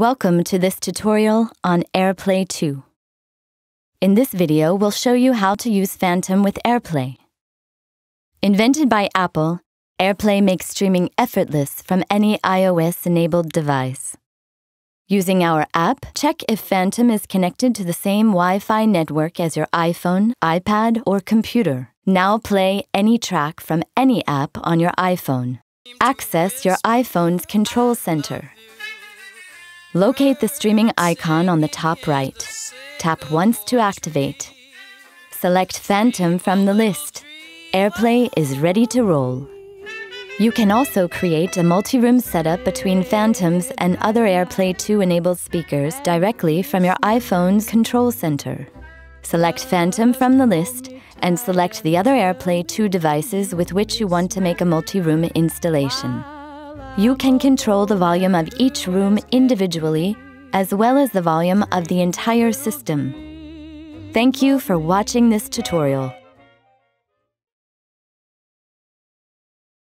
Welcome to this tutorial on AIRPLAY 2. In this video, we'll show you how to use Phantom with AIRPLAY. Invented by Apple, AIRPLAY makes streaming effortless from any iOS-enabled device. Using our app, check if Phantom is connected to the same Wi-Fi network as your iPhone, iPad, or computer. Now play any track from any app on your iPhone. Access your iPhone's control center. Locate the streaming icon on the top right. Tap once to activate. Select Phantom from the list. AIRPLAY is ready to roll. You can also create a multi-room setup between Phantoms and other AIRPLAY 2-enabled speakers directly from your iPhone's control center. Select Phantom from the list and select the other AIRPLAY 2 devices with which you want to make a multi-room installation. You can control the volume of each room individually, as well as the volume of the entire system. Thank you for watching this tutorial.